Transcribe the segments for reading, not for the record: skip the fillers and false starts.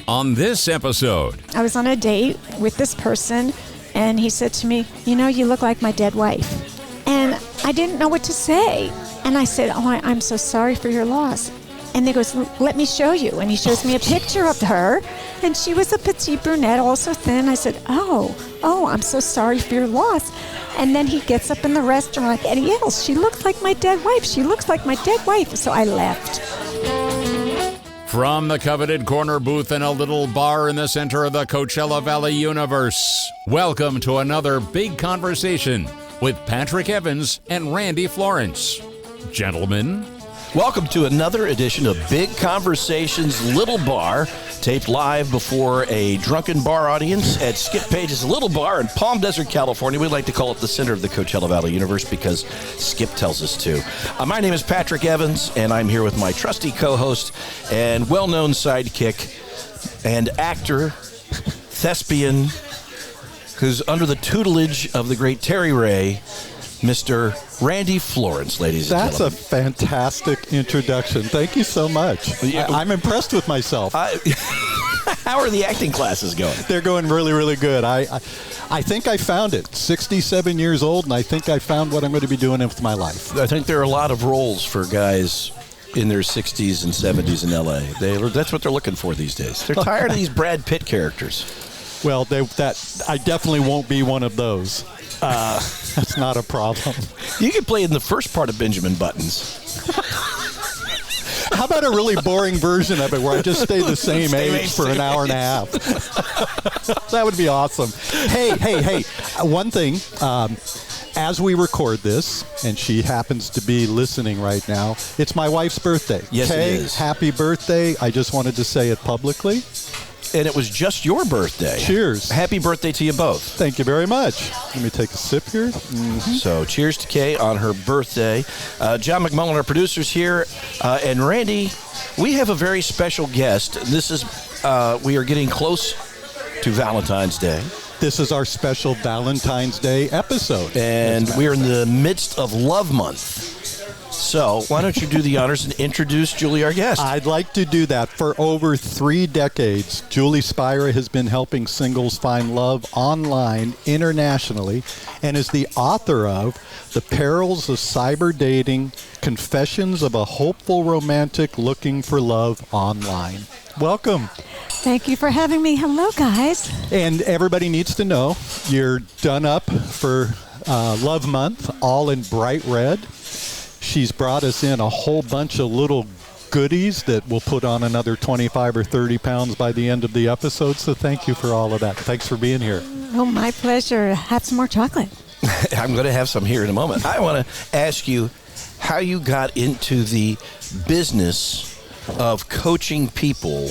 On this episode, I was on a date with this person, and he said to me, "You know, you look like my dead wife." And I didn't know what to say. And I said, "Oh, I'm so sorry for your loss." And he goes, "Let me show you." And he shows me a picture of her, and she was a petite brunette, also thin. I said, oh, I'm so sorry for your loss. And then he gets up in the restaurant like, Eddie Ells, she looks like my dead wife. She looks like my dead wife. So I left. from the coveted corner booth in a little bar in the center of the Coachella Valley Universe, welcome to another Big Conversation with Patrick Evans and Randy Florence. Gentlemen, welcome to another edition of Big Conversations Little Bar, taped live before a drunken bar audience at Skip Paige's Little Bar in Palm Desert, California. We like to call it the center of the Coachella Valley Universe because Skip tells us to. My name is Patrick Evans, and I'm here with my trusty co-host and well-known sidekick and actor, thespian, who's under the tutelage of the great Terry Ray, Mr. Randy Florence, ladies and gentlemen. That's a fantastic introduction. Thank you so much. I'm impressed with myself. How are the acting classes going? They're going really, really good. I think I found it. 67 years old, and I think I found what I'm going to be doing with my life. I think there are a lot of roles for guys in their 60s and 70s in L.A. That's what they're looking for these days. They're tired of these Brad Pitt characters. Well, I definitely won't be one of those. That's not a problem. You could play in the first part of Benjamin Buttons. How about a really boring version of it where I just stay the same age for an hour and a half? That would be awesome. Hey, one thing. As we record this, and she happens to be listening right now, it's my wife's birthday. Yes, Kay, it is. Happy birthday. I just wanted to say it publicly. And it was just your birthday. Cheers. Happy birthday to you both. Thank you very much. Let me take a sip here. Mm-hmm. So cheers to Kay on her birthday. John McMullen, our producer's here. And Randy, we have a very special guest. We are getting close to Valentine's Day. This is our special Valentine's Day episode. And we're in the midst of Love Month. So why don't you do the honors and introduce Julie, our guest? I'd like to do that. For over 3 decades, Julie Spira has been helping singles find love online internationally and is the author of The Perils of Cyber-Dating, Confessions of a Hopeful Romantic Looking for Love Online. Welcome. Thank you for having me. Hello, guys. And everybody needs to know you're done up for Love Month, all in bright red. She's brought us in a whole bunch of little goodies that will put on another 25 or 30 pounds by the end of the episode. So thank you for all of that. Thanks for being here. Oh, my pleasure. Have some more chocolate. I'm going to have some here in a moment. I want to ask you how you got into the business of coaching people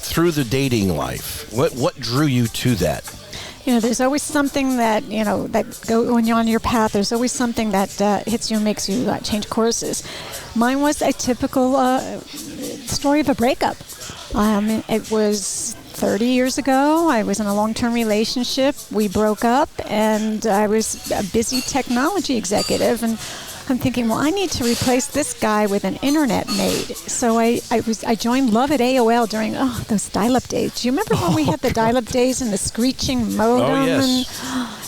through the dating life. What drew you to that? You know, there's always something that, when you're on your path, there's always something that hits you and makes you change courses. Mine was a typical story of a breakup. It was 30 years ago. I was in a long-term relationship. We broke up, and I was a busy technology executive, and I'm thinking, well, I need to replace this guy with an internet maid. So I joined Love at AOL during those dial-up days. Do you remember when we had the dial-up days and the screeching modem and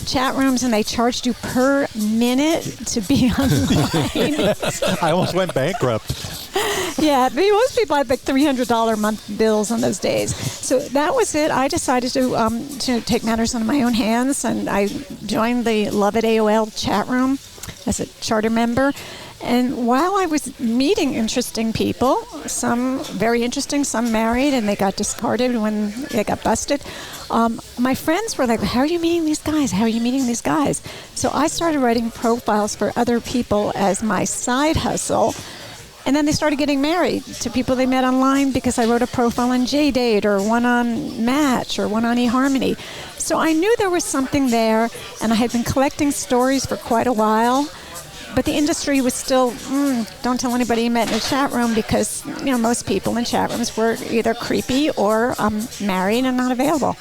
chat rooms, and they charged you per minute to be online? I almost went bankrupt. Yeah, most people had like $300 a month bills on those days. So that was it. I decided to take matters into my own hands, and I joined the Love at AOL chat room as a charter member. And while I was meeting interesting people, some very interesting, some married, and they got discarded when they got busted, my friends were like, how are you meeting these guys? How are you meeting these guys? So I started writing profiles for other people as my side hustle. And then they started getting married to people they met online because I wrote a profile on JDate or one on Match or one on eHarmony. So I knew there was something there, and I had been collecting stories for quite a while. But the industry was still, don't tell anybody you met in a chat room, because most people in chat rooms were either creepy or married and not available.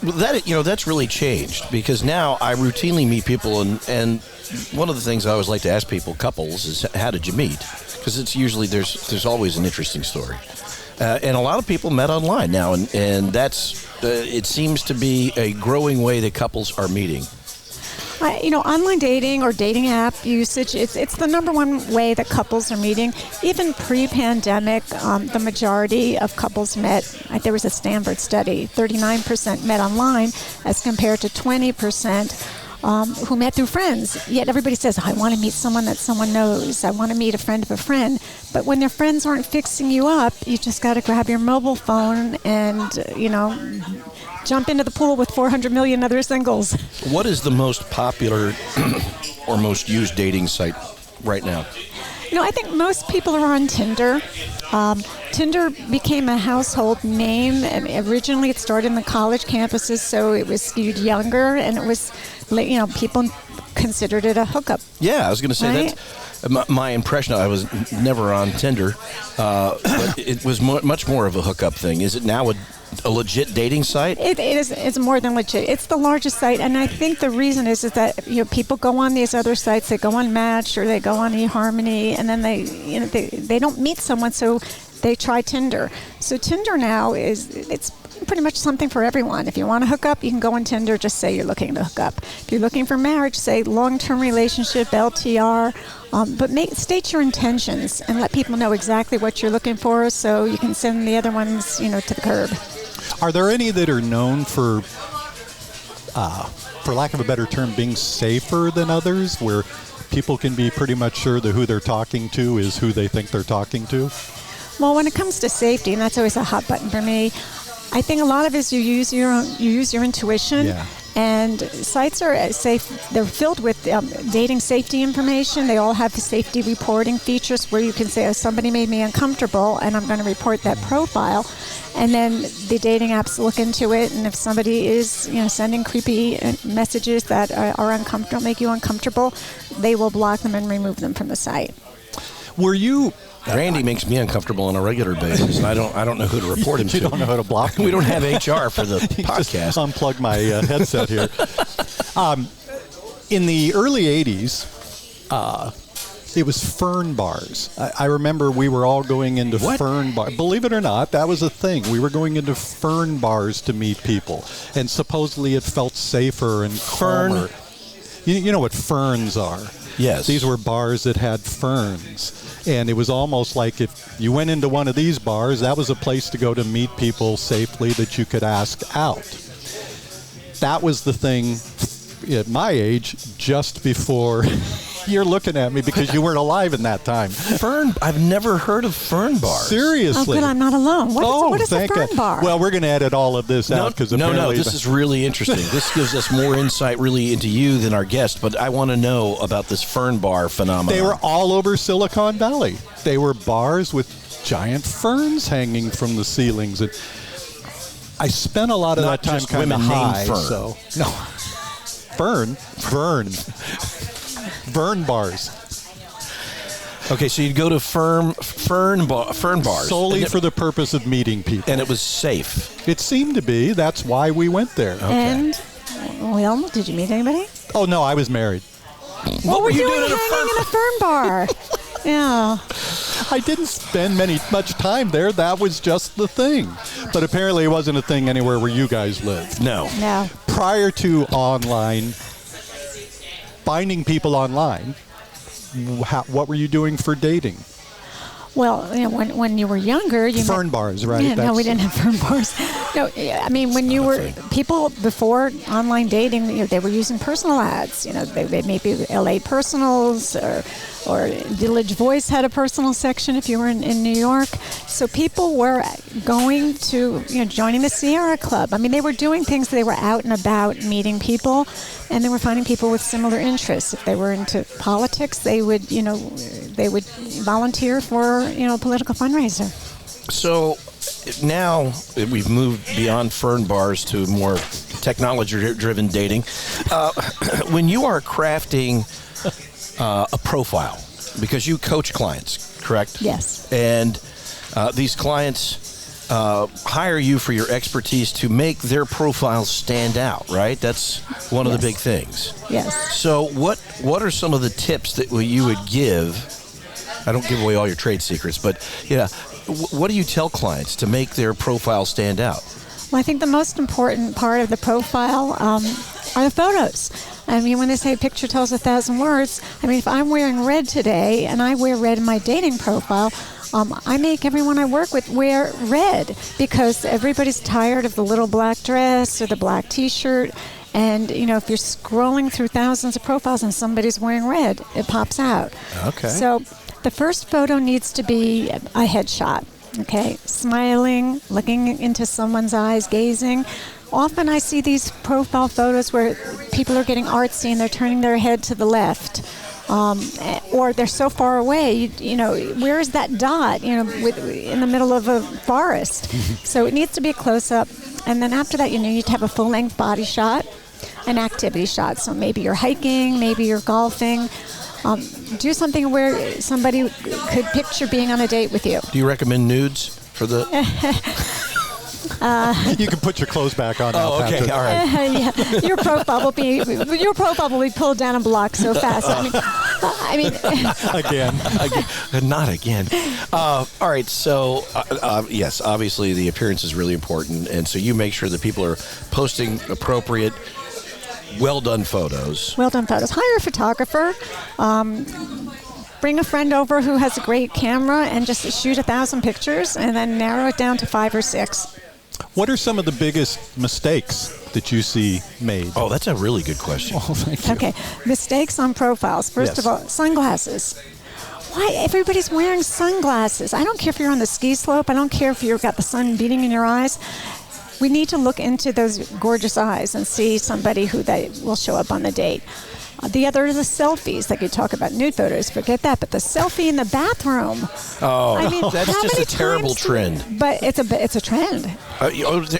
That's really changed, because now I routinely meet people, and one of the things I always like to ask people, couples, is how did you meet? Because it's usually there's always an interesting story. And a lot of people met online now, and that's it seems to be a growing way that couples are meeting. Online dating or dating app usage, it's the number one way that couples are meeting. Even pre-pandemic, the majority of couples met, there was a Stanford study, 39% met online as compared to 20% who met through friends. Yet everybody says, I want to meet someone that someone knows. I want to meet a friend of a friend. But when their friends aren't fixing you up, you just got to grab your mobile phone and, jump into the pool with 400 million other singles. What is the most popular or most used dating site right now? I think most people are on Tinder. Tinder became a household name. Originally, it started in the college campuses, so it was skewed younger, and it was, people considered it a hookup. Yeah, I was going to say right? That's my impression. I was never on Tinder, but it was much more of a hookup thing. Is it now a legit dating site? It is. It's more than legit. It's the largest site, and I think the reason is that people go on these other sites. They go on Match or they go on eHarmony, and then they don't meet someone, so they try Tinder. So Tinder now it's pretty much something for everyone. If you want to hook up, you can go on Tinder. Just say you're looking to hook up. If you're looking for marriage, say long-term relationship, LTR. But state your intentions and let people know exactly what you're looking for, so you can send the other ones, to the curb. Are there any that are known for lack of a better term, being safer than others, where people can be pretty much sure that who they're talking to is who they think they're talking to? Well, when it comes to safety, and that's always a hot button for me, I think a lot of it is you use your intuition. Yeah. And sites are safe. They're filled with dating safety information. They all have safety reporting features where you can say, somebody made me uncomfortable, and I'm going to report that profile. And then the dating apps look into it, and if somebody is sending creepy messages that are uncomfortable, make you uncomfortable, they will block them and remove them from the site. Were you... Randy makes me uncomfortable on a regular basis, and I don't know who to report him to. You don't know how to block him. We don't have HR for the podcast. Just unplug my headset here. In the early 80s, it was fern bars. I remember we were all going into fern bars. Believe it or not, that was a thing. We were going into fern bars to meet people, and supposedly it felt safer and calmer. You know what ferns are? Yes. These were bars that had ferns. And it was almost like if you went into one of these bars, that was a place to go to meet people safely that you could ask out. That was the thing at my age, just before... You're looking at me because you weren't alive in that time. I've never heard of fern bars. Seriously. Oh, good, I'm not alone. What is a fern bar? Well, we're going to edit all of this out because No, this is really interesting. This gives us more insight really into you than our guest, but I want to know about this fern bar phenomenon. They were all over Silicon Valley. They were bars with giant ferns hanging from the ceilings. And I spent a lot of that time kind of high. So no, Fern bars. Okay, so you'd go to fern bars solely for the purpose of meeting people, and it was safe. It seemed to be. That's why we went there. Okay. And well, did you meet anybody? Oh no, I was married. What were you doing in a fern bar? Yeah. I didn't spend much time there. That was just the thing. But apparently it wasn't a thing anywhere where you guys lived. No. Prior to online, finding people online, what were you doing for dating? Well, when you were younger, fern bars, right? Yeah, no, we didn't have fern bars. No, I mean when you were people before online dating, they were using personal ads. They maybe LA Personals or Village Voice had a personal section if you were in New York. So people were going to joining the Sierra Club. I mean, they were doing things. They were out and about meeting people, and they were finding people with similar interests. If they were into politics, they would volunteer for a political fundraiser. So now we've moved beyond fern bars to more technology-driven dating. When you are crafting a profile, because you coach clients, correct? Yes. And these clients hire you for your expertise to make their profiles stand out, right? That's one of the big things. Yes. So what are some of the tips that you would give? I don't give away all your trade secrets, but what do you tell clients to make their profile stand out? Well, I think the most important part of the profile are the photos. I mean, when they say a picture tells 1,000 words, I mean, if I'm wearing red today and I wear red in my dating profile, I make everyone I work with wear red because everybody's tired of the little black dress or the black T-shirt. And, you know, if you're scrolling through thousands of profiles and somebody's wearing red, it pops out. Okay. So the first photo needs to be a headshot. Okay, smiling, looking into someone's eyes, gazing. Often I see these profile photos where people are getting artsy and they're turning their head to the left. Or they're so far away, you know, where is that dot, you know, in the middle of a forest? So it needs to be a close-up. And then after that, you need to have a full-length body shot, an activity shot. So maybe you're hiking, maybe you're golfing. Do something where somebody could picture being on a date with you. Do you recommend nudes for the... You can put your clothes back on now, okay, Patrick. all right. Yeah. Your profile will be pulled down and blocked so fast. I mean Again. Not again. All right, so yes, obviously the appearance is really important, and so you make sure that people are posting appropriate, well-done photos. Well-done photos. Hire a photographer. Bring a friend over who has a great camera and just shoot 1,000 pictures and then narrow it down to 5 or 6. What are some of the biggest mistakes that you see made? Oh, that's a really good question. Oh, thank you. Okay, mistakes on profiles. First of all, sunglasses. Why everybody's wearing sunglasses? I don't care if you're on the ski slope. I don't care if you've got the sun beating in your eyes. We need to look into those gorgeous eyes and see somebody who they will show up on the date. The other is the selfies. Like you talk about nude photos, forget that. But the selfie in the bathroom. Oh, I mean, that's how just many a terrible trend. But it's a trend.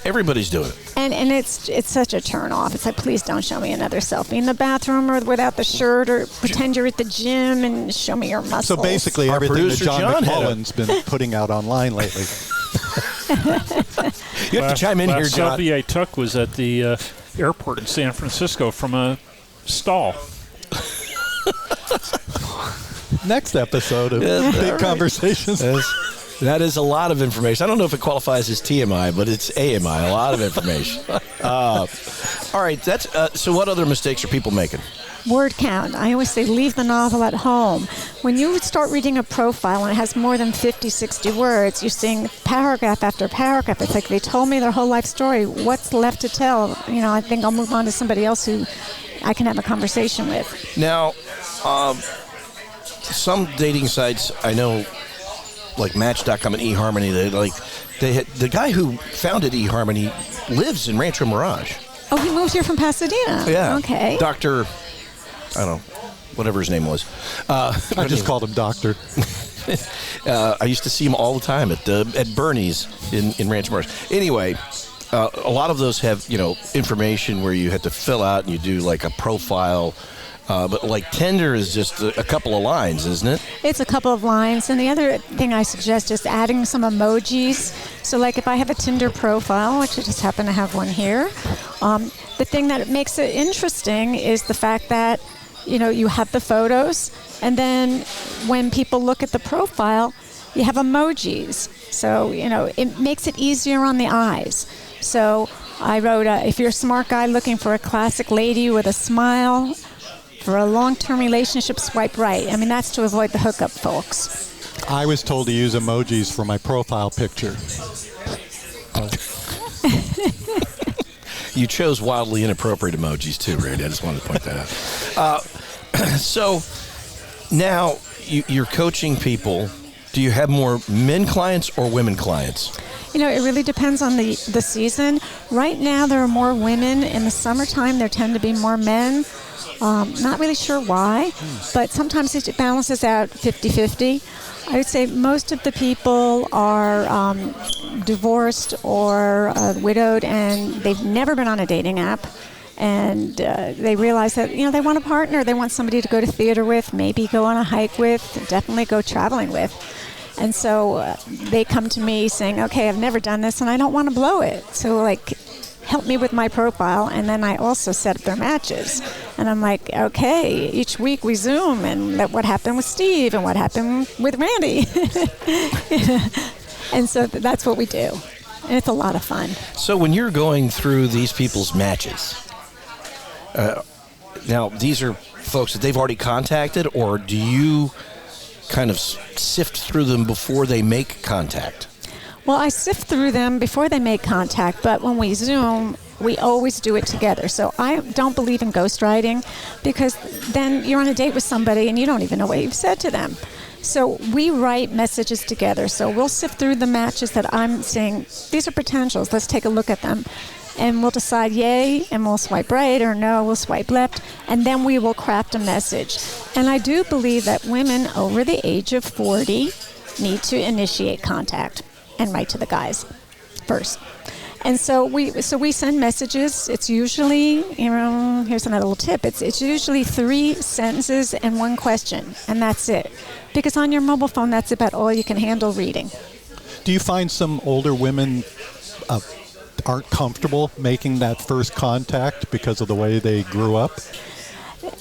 Everybody's doing it. And it's such a turn off. It's like, please don't show me another selfie in the bathroom or without the shirt, or pretend you're at the gym and show me your muscles. So basically, Our everything that producer John John had McMullen's been putting out online lately. You have to chime in here, Last John. selfie I took was at the airport in San Francisco from a stall. Next episode of Big Conversations. That is a lot of information. I don't know if it qualifies as TMI, but it's AMI, a lot of information. All right, so what other mistakes are people making? Word count. I always say leave the novel at home. When you start reading a profile and it has more than 50, 60 words, you're seeing paragraph after paragraph. It's like they told me their whole life story. What's left to tell? You know, I think I'll move on to somebody else who I can have a conversation with. Now, some dating sites, I know, like Match.com and eHarmony, the guy who founded eHarmony lives in Rancho Mirage. Oh, he moved here from Pasadena. Yeah. Okay. Dr. I don't know, whatever his name was. I just called him Doctor. I used to see him all the time at Bernie's in Rancho Mirage. Anyway, a lot of those have, information where you have to fill out and you do like a profile. But like Tinder is just a couple of lines, isn't it? It's a couple of lines. And the other thing I suggest is adding some emojis. So like if I have a Tinder profile, which I just happen to have one here, the thing that makes it interesting is the fact that, you have the photos, and then when people look at the profile, you have emojis. So, it makes it easier on the eyes. So I wrote, if you're a smart guy looking for a classic lady with a smile, for a long-term relationship, swipe right. I mean, that's to avoid the hookup, folks. I was told to use emojis for my profile picture. You chose wildly inappropriate emojis too, Randy. I just wanted to point that out. So now you're coaching people. Do you have more men clients or women clients? It really depends on the season. Right now, there are more women. In the summertime, there tend to be more men. Not really sure why, but sometimes it balances out 50-50. I would say most of the people are divorced or widowed, and they've never been on a dating app. And they realize that, they want a partner. They want somebody to go to theater with, maybe go on a hike with, definitely go traveling with. And so they come to me saying, okay, I've never done this, and I don't want to blow it. So, help me with my profile, and then I also set up their matches. And I'm like, okay, each week we Zoom, and what happened with Steve, and what happened with Randy. And so that's what we do. And it's a lot of fun. So when you're going through these people's matches, now these are folks that they've already contacted, or do you kind of sift through them before they make contact? Well, I sift through them before they make contact, but when we Zoom, we always do it together. So I don't believe in ghostwriting, because then you're on a date with somebody and you don't even know what you've said to them. So we write messages together. So we'll sift through the matches that I'm saying, these are potentials, let's take a look at them. And we'll decide yay, and we'll swipe right, or no, we'll swipe left, and then we will craft a message. And I do believe that women over the age of 40 need to initiate contact and write to the guys first. And so we send messages. It's usually, here's another little tip. It's usually 3 sentences and 1 question, and that's it. Because on your mobile phone, that's about all you can handle reading. Do you find some older women aren't comfortable making that first contact because of the way they grew up?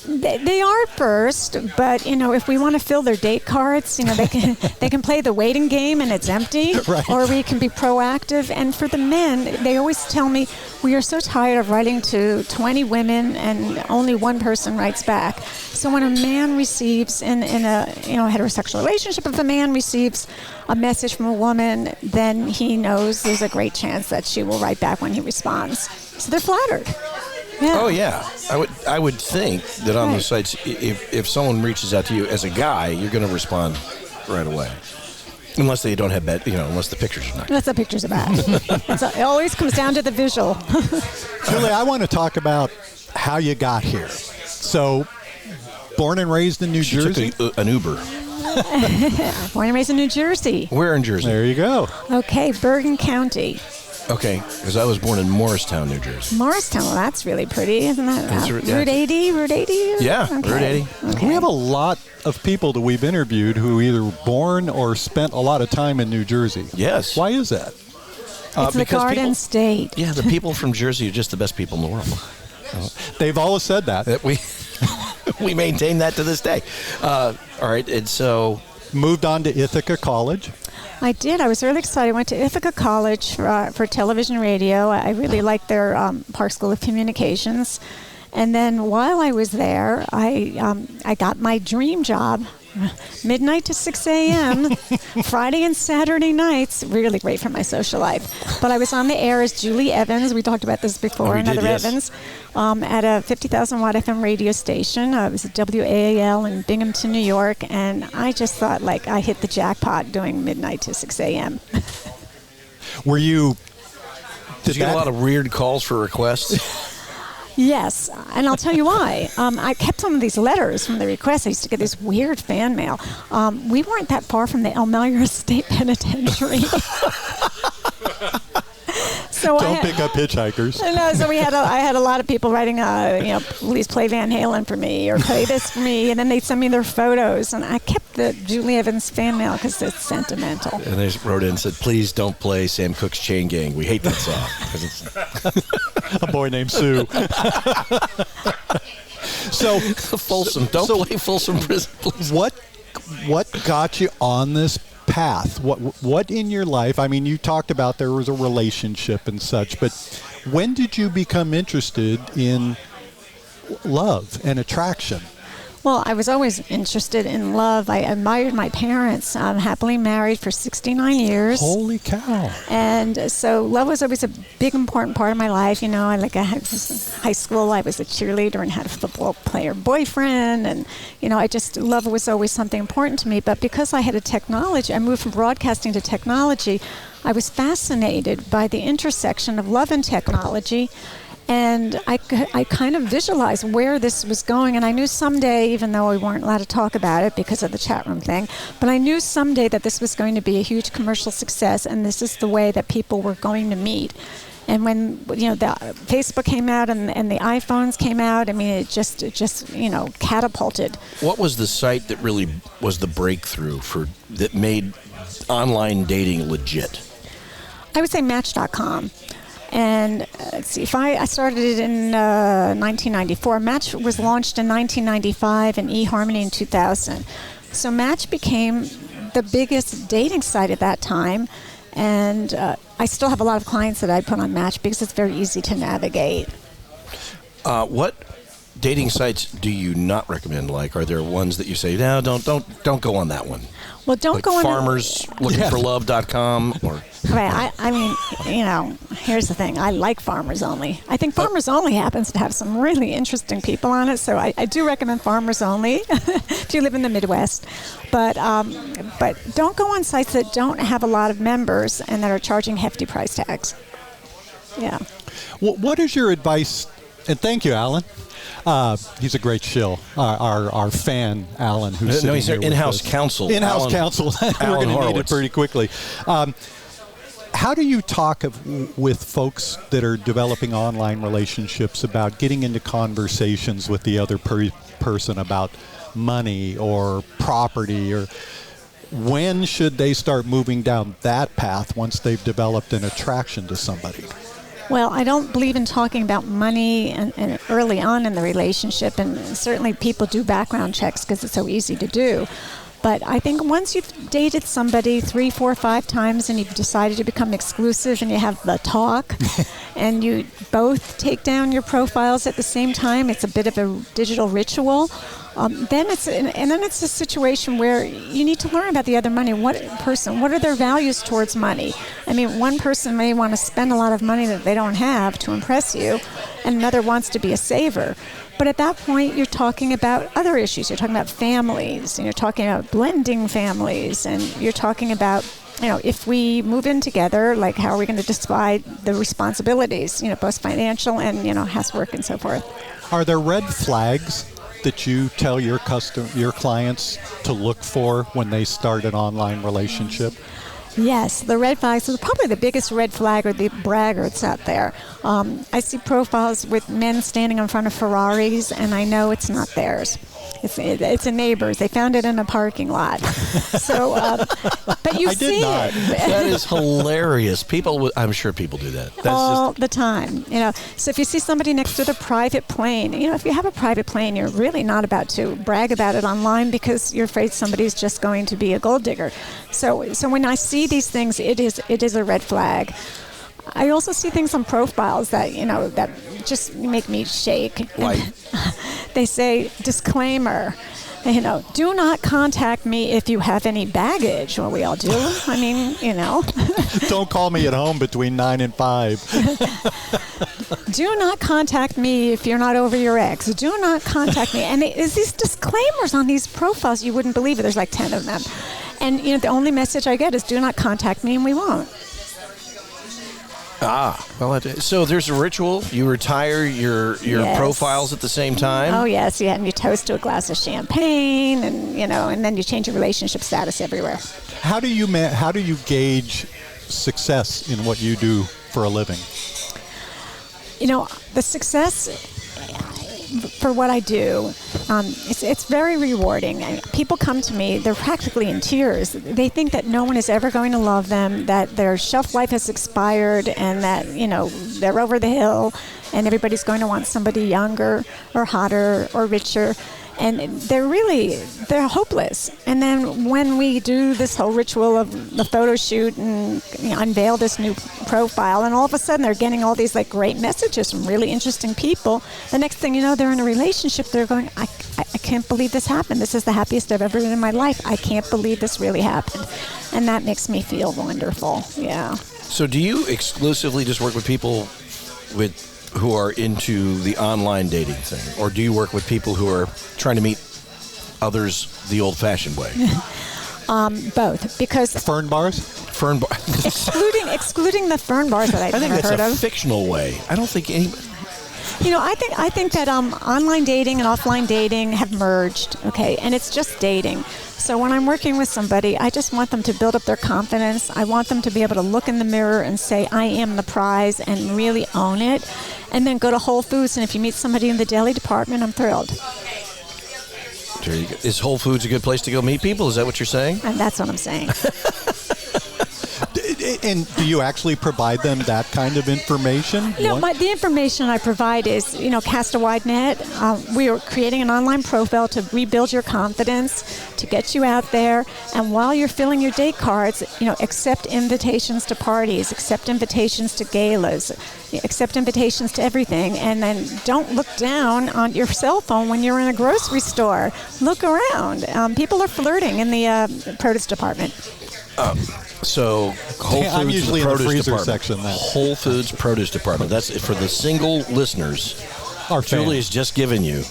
They are at first, but if we want to fill their date cards, they can play the waiting game and it's empty, right. Or we can be proactive. And for the men, they always tell me, we are so tired of writing to 20 women and only 1 person writes back. So when a man receives in a heterosexual relationship, if a man receives a message from a woman, then he knows there's a great chance that she will write back when he responds. So they're flattered. Yeah. Oh yeah, I would think that on the sites, if someone reaches out to you as a guy, you're going to respond right away, unless they don't have unless the pictures are not. Unless the pictures are bad. It always comes down to the visual. Julie, I want to talk about how you got here. So, born and raised in New Jersey. Took an Uber. Born and raised in New Jersey. Where in Jersey? There you go. Okay, Bergen County. Okay, because I was born in Morristown, New Jersey. Morristown, well, that's really pretty, isn't that? Route 80? Route 80? Yeah, okay. Route 80. Okay. We have a lot of people that we've interviewed who either born or spent a lot of time in New Jersey. Yes. Why is that? It's the Garden State. Yeah, the people from Jersey are just the best people in the world. They've always said that. We maintain that to this day. All right, and so... Moved on to Ithaca College. I did. I was really excited. I went to Ithaca College for television radio. I really liked their Park School of Communications. And then while I was there, I got my dream job, midnight to 6 a.m., Friday and Saturday nights. Really great for my social life. But I was on the air as Julie Evans. We talked about this before, Evans, at a 50,000 watt FM radio station. It was at WAAL in Binghamton, New York. And I just thought, I hit the jackpot doing midnight to 6 a.m. Were you... Did you get a lot of weird calls for requests? Yes, and I'll tell you why. I kept some of these letters from the requests. I used to get this weird fan mail. We weren't that far from the Elmira State Penitentiary. So Don't pick up hitchhikers. No, so I had a lot of people writing, please play Van Halen for me or play this for me, and then they'd send me their photos, and I kept the Julie Evans fan mail because it's sentimental. And they wrote in and said, please don't play Sam Cooke's Chain Gang. We hate that song. 'Cause it's A boy named Sue. So Folsom. Don't play Folsom Prison, please. What got you on this path? What in your life? I mean, you talked about there was a relationship and such, but when did you become interested in love and attraction? Well, I was always interested in love. I admired my parents. I'm happily married for 69 years. Holy cow. And so love was always a big, important part of my life. I had high school, I was a cheerleader and had a football player boyfriend. And, love was always something important to me. But because I had I moved from broadcasting to technology, I was fascinated by the intersection of love and technology. And I kind of visualized where this was going. And I knew someday, even though we weren't allowed to talk about it because of the chat room thing, but I knew someday that this was going to be a huge commercial success. And this is the way that people were going to meet. And when, the Facebook came out and the iPhones came out, I mean, it just catapulted. What was the site that really was the breakthrough that made online dating legit? I would say Match.com. And let's see, I started it in 1994. Match was launched in 1995 and eHarmony in 2000. So Match became the biggest dating site at that time. And I still have a lot of clients that I put on Match because it's very easy to navigate. What dating sites do you not recommend? Like, are there ones that you say, no, don't go on that one? Well, don't like go on farmerslookingforlove.com or Right. I mean, here's the thing. I like Farmers Only. I think Farmers Only happens to have some really interesting people on it, so I do recommend Farmers Only if you live in the Midwest. But don't go on sites that don't have a lot of members and that are charging hefty price tags. Yeah. Well, what is your advice? And thank you, Alan. He's a great shill. Our fan, Alan, who's sitting he's here our with in-house us. counsel. In-house counsel. We're going to need it pretty quickly. How do you talk with folks that are developing online relationships about getting into conversations with the other person about money or property, or when should they start moving down that path once they've developed an attraction to somebody? Well, I don't believe in talking about money and early on in the relationship, and certainly people do background checks because it's so easy to do. But I think once you've dated somebody 3, 4, 5 times and you've decided to become exclusive and you have the talk and you both take down your profiles at the same time, it's a bit of a digital ritual. Then it's a situation where you need to learn about the other money. What are their values towards money? I mean, one person may want to spend a lot of money that they don't have to impress you, and another wants to be a saver. But at that point, you're talking about other issues. You're talking about families, and you're talking about blending families, and you're talking about, if we move in together, like how are we going to divide the responsibilities, both financial and, housework and so forth. Are there red flags that you tell your clients to look for when they start an online relationship? Yes, the red flags. Probably the biggest red flag are the braggarts out there. I see profiles with men standing in front of Ferraris, and I know it's not theirs. It's a neighbor's. They found it in a parking lot. So, but you see it. That is hilarious. I'm sure people do that. That's all the time. So if you see somebody next to the private plane, if you have a private plane, you're really not about to brag about it online because you're afraid somebody's just going to be a gold digger. So when I see these things, it is a red flag. I also see things on profiles that that just make me shake. Like? They say, disclaimer, do not contact me if you have any baggage. Well, we all do. I mean, Don't call me at home between 9 and 5. Do not contact me if you're not over your ex. Do not contact me. And there's these disclaimers on these profiles. You wouldn't believe it. There's like 10 of them. And, the only message I get is do not contact me and we won't. Well, so there's a ritual. You retire your Yes. profiles at the same time. Oh, yes. Yeah, and you toast to a glass of champagne and, and then you change your relationship status everywhere. How do you gauge success in what you do for a living? The success for what I do, it's very rewarding. People come to me, they're practically in tears. They think that no one is ever going to love them, that their shelf life has expired, and that, they're over the hill, and everybody's going to want somebody younger or hotter or richer. And they're hopeless. And then when we do this whole ritual of the photo shoot and unveil this new profile, and all of a sudden they're getting all these great messages from really interesting people, the next thing you know, they're in a relationship. They're going, I can't believe this happened. This is the happiest I've ever been in my life. I can't believe this really happened. And that makes me feel wonderful. Yeah. So do you exclusively just work with people who are into the online dating thing, or do you work with people who are trying to meet others the old-fashioned way? Both, because Fern bars? excluding the fern bars that I've I think never that's heard a of. fictional way. I don't think anybody. I think that online dating and offline dating have merged, okay, and it's just dating. So when I'm working with somebody, I just want them to build up their confidence. I want them to be able to look in the mirror and say, I am the prize, and really own it. And then go to Whole Foods, and if you meet somebody in the deli department, I'm thrilled. There you go. Is Whole Foods a good place to go meet people? Is that what you're saying? And that's what I'm saying. And do you actually provide them that kind of information? No, the information I provide is, cast a wide net. We are creating an online profile to rebuild your confidence, to get you out there. And while you're filling your date cards, accept invitations to parties, accept invitations to galas, accept invitations to everything. And then don't look down on your cell phone when you're in a grocery store. Look around. People are flirting in the produce department. So Whole Foods, I'm usually the in the produce freezer department. section. Whole Foods produce department. That's for the single listeners. Our Julie fans. has just given you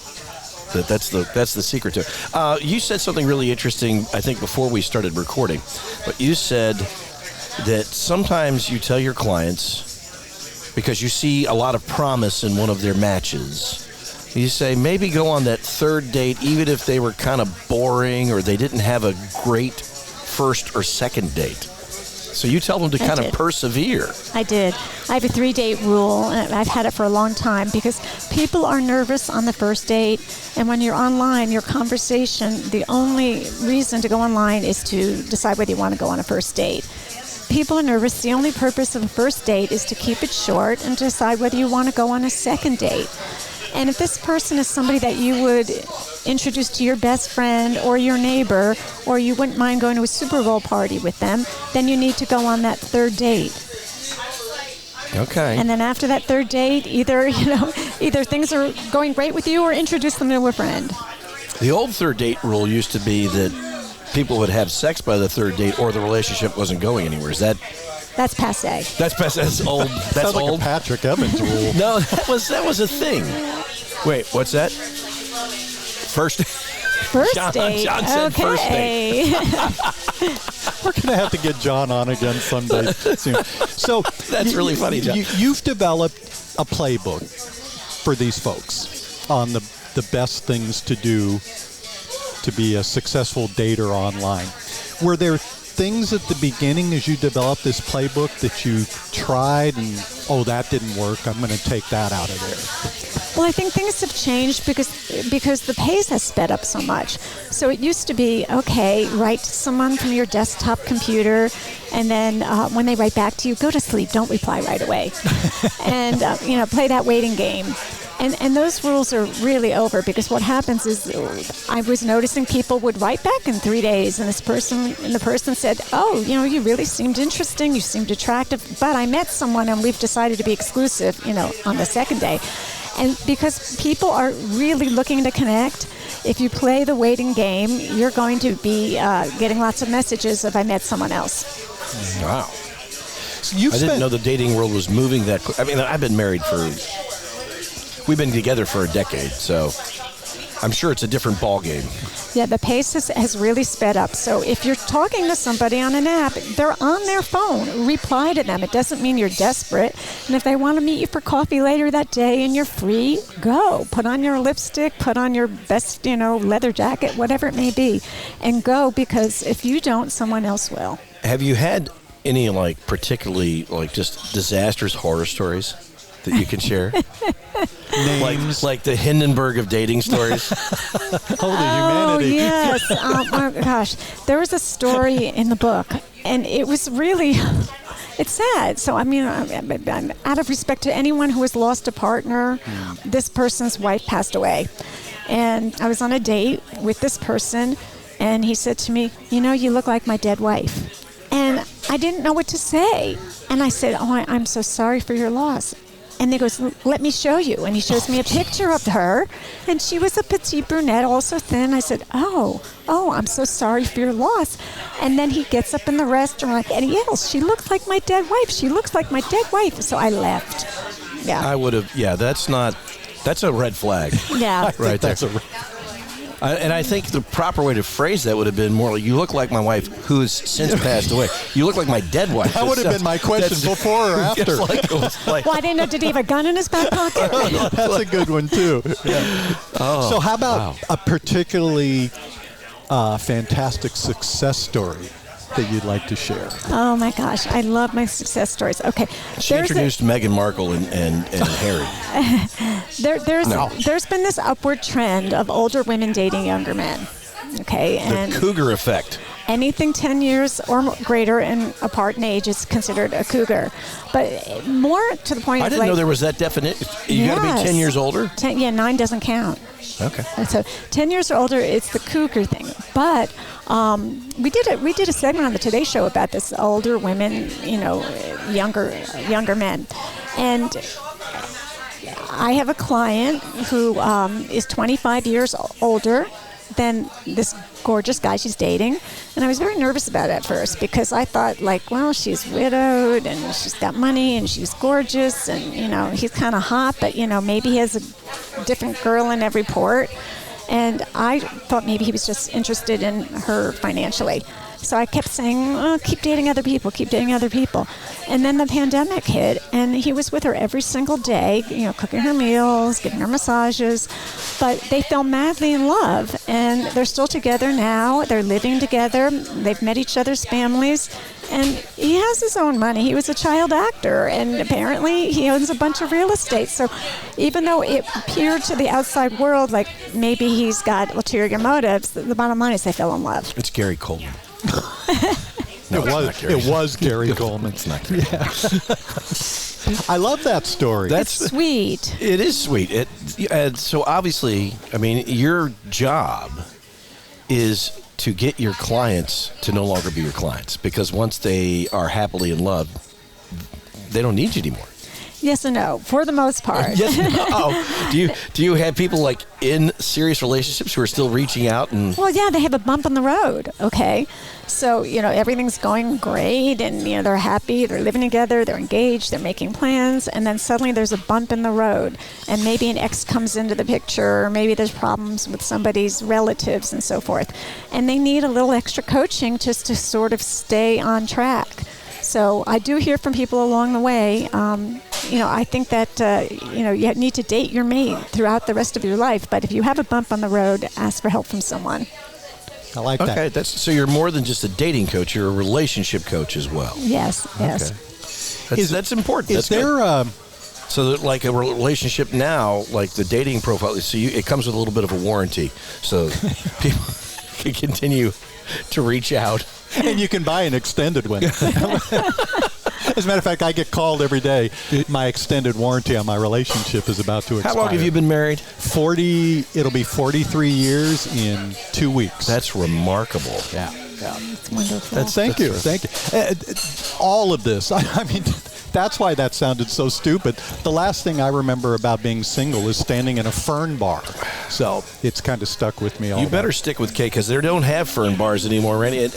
that's the secret to it. You said something really interesting, I think, before we started recording. But you said that sometimes you tell your clients, because you see a lot of promise in one of their matches, you say maybe go on that third date, even if they were kind of boring or they didn't have a great first or second date. So you tell them to kind of persevere. I did. I have a 3-date rule, and I've had it for a long time because people are nervous on the first date, and when you're online, your conversation, the only reason to go online is to decide whether you want to go on a first date. People are nervous. The only purpose of a first date is to keep it short and decide whether you want to go on a second date. And if this person is somebody that you would introduce to your best friend or your neighbor, or you wouldn't mind going to a Super Bowl party with them, then you need to go on that third date. Okay. And then after that third date, either things are going great with you or introduce them to a friend. The old third date rule used to be that people would have sex by the third date or the relationship wasn't going anywhere. Is that... That's passé. That's old. That's Sounds like old. a Patrick Evans rule. No, that was a thing. Wait, what's that? First date. John said okay. first date. We're going to have to get John on again someday soon. So That's really funny, John. You've developed a playbook for these folks on the best things to do to be a successful dater online. Were there things at the beginning as you developed this playbook that you tried and, that didn't work, I'm going to take that out of there? Well, I think things have changed because the pace has sped up so much. So it used to be, okay, write to someone from your desktop computer, and then when they write back to you, go to sleep, don't reply right away. And, play that waiting game. And those rules are really over because what happens is I was noticing people would write back in 3 days, and the person said, you really seemed interesting, you seemed attractive, but I met someone and we've decided to be exclusive, on the second day. And because people are really looking to connect, if you play the waiting game, you're going to be getting lots of messages of I met someone else. Wow. So I didn't know the dating world was moving that quick. I mean, I've been married we've been together for a decade, so I'm sure it's a different ball game. Yeah, the pace has really sped up. So if you're talking to somebody on an app, they're on their phone. Reply to them. It doesn't mean you're desperate. And if they want to meet you for coffee later that day and you're free, go. Put on your lipstick, put on your best, leather jacket, whatever it may be, and go, because if you don't, someone else will. Have you had any, particularly, just disastrous horror stories that you can share? Names. Like the Hindenburg of dating stories? Holy humanity. Oh, yes. Oh, my gosh. There was a story in the book, and it was really... It's sad. So, I'm out of respect to anyone who has lost a partner, this person's wife passed away. And I was on a date with this person, and he said to me, you look like my dead wife. And I didn't know what to say. And I said, I'm so sorry for your loss. And he goes, let me show you. And he shows me a picture of her. And she was a petite brunette, also thin. I said, oh, I'm so sorry for your loss. And then he gets up in the restaurant and he yells, she looks like my dead wife. She looks like my dead wife. So I left. Yeah. I would have, that's a red flag. Yeah. Right there. And I think the proper way to phrase that would have been more like, you look like my wife who has since passed away. You look like my dead wife. That would have been my question, before or after. Well, I didn't know, did he have a gun in his back pocket? That's a good one, too. Yeah. So how about a particularly fantastic success story that you'd like to share? Oh, my gosh. I love my success stories. Okay. She introduced Meghan Markle and Harry. There's been this upward trend of older women dating younger men. Okay. The cougar effect. anything 10 years or greater and apart in age is considered a cougar. But more to the point I of didn't know there was that definition. You got to be 10 years older? 9 doesn't count. Okay. And so 10 years or older, it's the cougar thing. But we did a segment on the Today Show about this, older women, younger men. And I have a client who is 25 years older than this gorgeous guy she's dating. And I was very nervous about it at first because I thought, she's widowed and she's got money and she's gorgeous and, he's kind of hot, but, maybe he has a different girl in every port. And I thought maybe he was just interested in her financially. So I kept saying, keep dating other people, keep dating other people. And then the pandemic hit, and he was with her every single day, cooking her meals, giving her massages. But they fell madly in love, and they're still together now. They're living together. They've met each other's families. And he has his own money. He was a child actor, and apparently he owns a bunch of real estate. So even though it appeared to the outside world like maybe he's got ulterior motives, the bottom line is they fell in love. It's Gary Coleman. It was Gary Coleman. It's not Gary. Yeah. I love that story. That's sweet. It is sweet. So obviously, your job is to get your clients to no longer be your clients, because once they are happily in love, they don't need you anymore. Yes and no, for the most part. Yes and no. Do you have people in serious relationships who are still reaching out and? Well, yeah, they have a bump in the road. Okay, so everything's going great, and they're happy, they're living together, they're engaged, they're making plans, and then suddenly there's a bump in the road, and maybe an ex comes into the picture, or maybe there's problems with somebody's relatives and so forth, and they need a little extra coaching just to sort of stay on track. So I do hear from people along the way. I think that, you need to date your mate throughout the rest of your life. But if you have a bump on the road, ask for help from someone. I like that. Okay, so you're more than just a dating coach. You're a relationship coach as well. Yes. That's important. Is there so that, like a relationship now, like the dating profile, so it comes with a little bit of a warranty. So people can continue to reach out. And you can buy an extended one. As a matter of fact, I get called every day. My extended warranty on my relationship is about to expire. How long have you been married? 40. It'll be 43 years in 2 weeks. That's remarkable. Yeah. It's wonderful. Thank you. All of this. That's why that sounded so stupid. The last thing I remember about being single is standing in a fern bar. So it's kind of stuck with me all You better stick with Kate, because they don't have fern bars anymore, Randy. And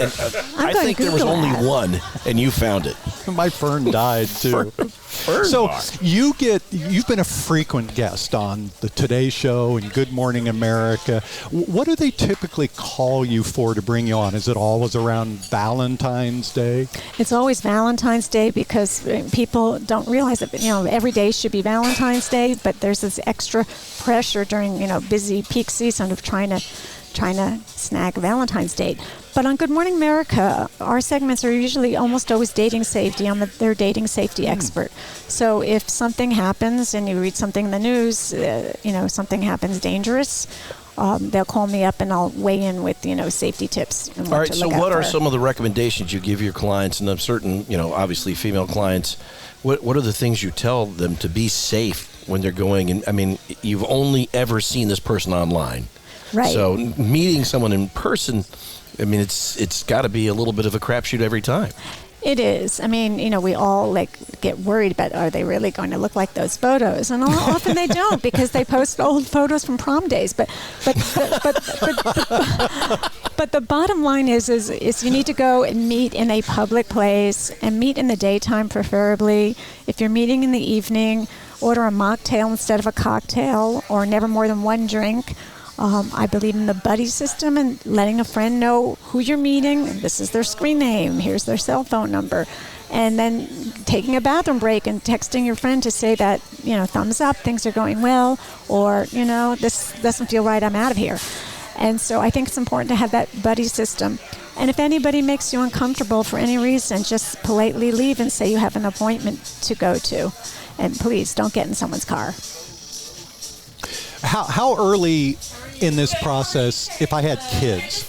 I think there was only one, and you found it. My fern died, too. So you've been a frequent guest on the Today Show and Good Morning America. What do they typically call you for to bring you on? Is it always around Valentine's Day? It's always Valentine's Day because people don't realize that every day should be Valentine's Day, but there's this extra pressure during busy peak season of trying to snag a Valentine's date. But on Good Morning America, our segments are usually almost always dating safety. I'm their dating safety expert. So if something happens and you read something in the news, something happens dangerous, they'll call me up and I'll weigh in with, safety tips. And all right, so what are some of the recommendations you give your clients, and I'm certain, obviously female clients, what are the things you tell them to be safe when they're going? And you've only ever seen this person online. Right. So meeting someone in person, it's got to be a little bit of a crapshoot every time. It is. We all get worried about, are they really going to look like those photos? And often they don't, because they post old photos from prom days. But the bottom line is you need to go and meet in a public place, and meet in the daytime preferably. If you're meeting in the evening, order a mocktail instead of a cocktail, or never more than one drink. I believe in the buddy system and letting a friend know who you're meeting. This is their screen name. Here's their cell phone number. And then taking a bathroom break and texting your friend to say that, thumbs up, things are going well, or, this doesn't feel right, I'm out of here. And so I think it's important to have that buddy system. And if anybody makes you uncomfortable for any reason, just politely leave and say you have an appointment to go to. And please don't get in someone's car. How early in this process, if I had kids,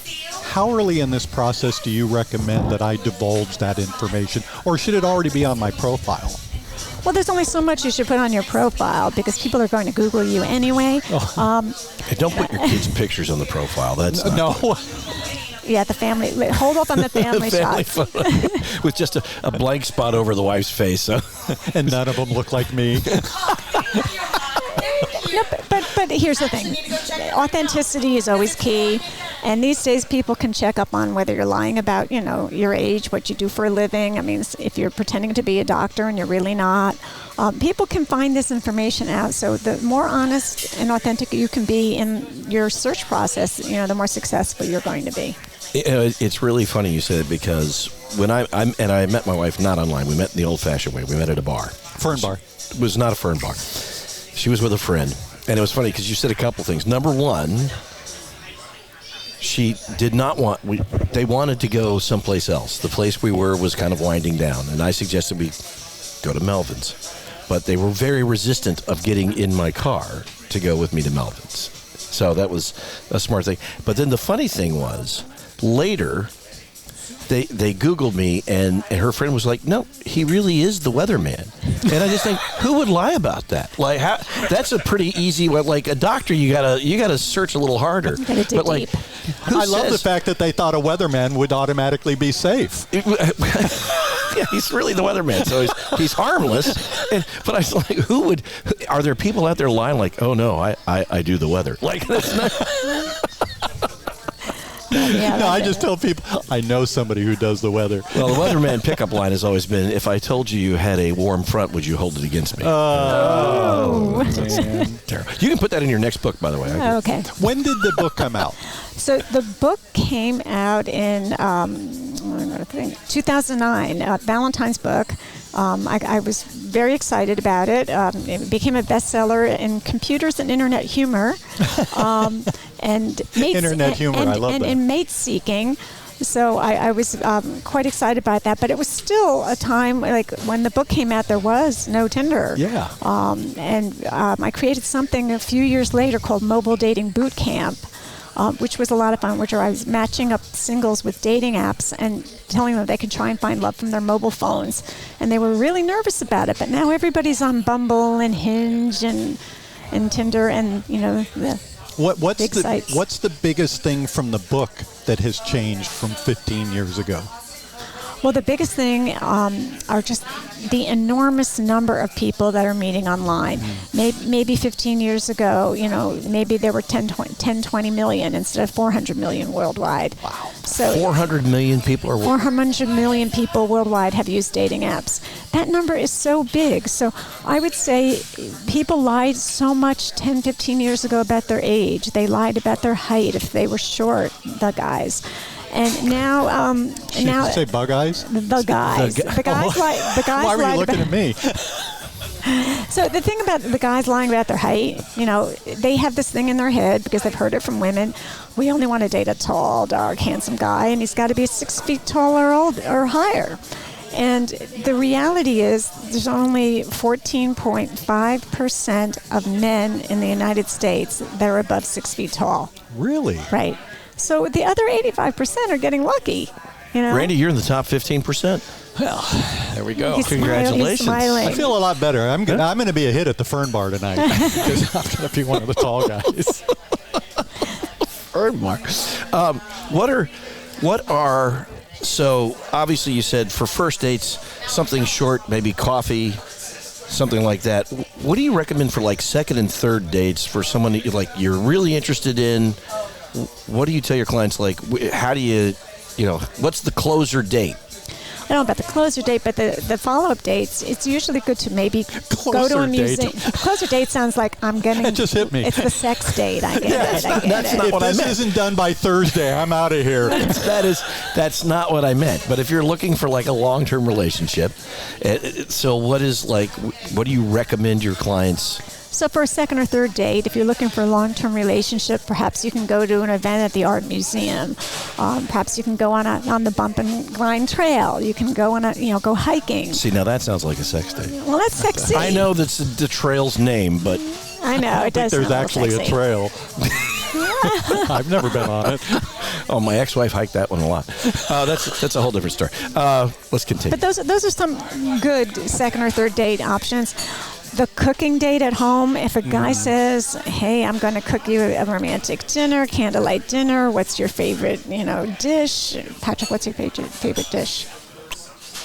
how early in this process do you recommend that I divulge that information, or should it already be on my profile? Well, there's only so much you should put on your profile because people are going to Google you anyway. Hey, don't put your kids' pictures on the profile. That's not No. Yeah, the family. Hold off on the family shots. photo with just a blank spot over the wife's face. So. And none of them look like me. No, but here's the thing. Authenticity is always key. And these days people can check up on whether you're lying about, your age, what you do for a living. I mean, if you're pretending to be a doctor and you're really not. People can find this information out. So the more honest and authentic you can be in your search process, the more successful you're going to be. It's really funny you said it because when I met my wife not online. We met in the old-fashioned way. We met at a bar. Fern bar. It was not a fern bar. She was with a friend. And it was funny because you said a couple things. Number one, she did not want, they wanted to go someplace else. The place we were was kind of winding down. And I suggested we go to Melvin's. But they were very resistant of getting in my car to go with me to Melvin's. So that was a smart thing. But then the funny thing was, later, they Googled me, and her friend was like, "No, he really is the weatherman." And I just think, who would lie about that? Like, that's a pretty easy one. Like a doctor, you gotta search a little harder. You gotta dig but like, deep. I love the fact that they thought a weatherman would automatically be safe. Yeah, he's really the weatherman, so he's harmless. But I was like, are there people out there lying like, "Oh no, I do the weather"? Like that's not. Yeah, No, I just tell people, I know somebody who does the weather. Well, the weatherman pickup line has always been, if I told you had a warm front, would you hold it against me? Oh. Man. Terrible. You can put that in your next book, by the way. Okay. When did the book come out? So the book came out in 2009, Valentine's book. I was very excited about it. It became a bestseller in computers and internet humor. And Internet humor, I love that. And mate seeking. So I was quite excited about that. But it was still a time, like when the book came out, there was no Tinder. Yeah. I created something a few years later called Mobile Dating Boot Camp. Which was a lot of fun, which I was matching up singles with dating apps and telling them they could try and find love from their mobile phones. And they were really nervous about it. But now everybody's on Bumble and Hinge and Tinder and, What's big sites. What's the biggest thing from the book that has changed from 15 years ago? Well, the biggest thing are just the enormous number of people that are meeting online. Maybe 15 years ago, maybe there were 20 million instead of 400 million worldwide. Wow. So 400 million people are 400 million people worldwide have used dating apps. That number is so big. So I would say people lied so much 10, 15 years ago about their age. They lied about their height if they were short, the guys. And now, Did you say bug eyes? The guys. The guys Why were you looking at me? So the thing about the guys lying about their height, they have this thing in their head because they've heard it from women. We only want to date a tall, dark, handsome guy, and he's got to be 6 feet tall or higher. And the reality is there's only 14.5% of men in the United States that are above 6 feet tall. Really? Right. So the other 85% are getting lucky. Randy, you're in the top 15%. Well, there we go. He's Congratulations. smiling. I feel a lot better. I'm going to be a hit at the Fern Bar tonight because I'm going to be one of the tall guys. Fern Bar. So obviously you said for first dates, something short, maybe coffee, something like that. What do you recommend for like second and third dates for someone that you're really interested in? What do you tell your clients? Like, how do you, what's the closer date? I don't know about the closer date, but the follow-up dates, it's usually good to maybe go to a museum. Closer date sounds like I'm getting... That just hit me. It's the sex date. I get it. That's not what I meant. If this isn't done by Thursday, I'm out of here. That's not what I meant. But if you're looking for like a long-term relationship, so what do you recommend your clients... So for a second or third date, if you're looking for a long-term relationship, perhaps you can go to an event at the art museum. Perhaps you can go on the bump and grind trail. You can go go hiking. See, now that sounds like a sex date. Well, that's sexy. I know that's the trail's name, but I know it does. There's sound actually sexy. a trail. I've never been on it. Oh, my ex-wife hiked that one a lot. That's a whole different story. Let's continue. But those are some good second or third date options. The cooking date at home, if a guy says, hey, I'm going to cook you a romantic dinner, candlelight dinner, what's your favorite, dish? Patrick, what's your favorite dish?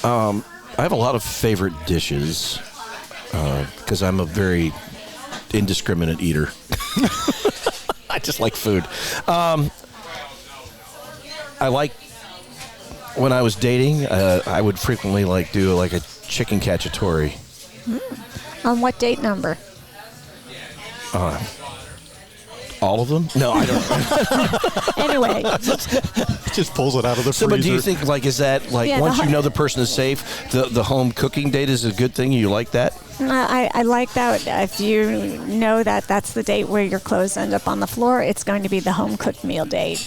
I have a lot of favorite dishes because I'm a very indiscriminate eater. I just like food. I like, when I was dating, I would frequently do a chicken cacciatore. On what date number? All of them? No, I don't. Anyway. Just pulls it out of the freezer. But do you think, is that, once you know the person is safe, the home cooking date is a good thing? You like that? I like that. If you know that that's the date where your clothes end up on the floor, it's going to be the home-cooked meal date.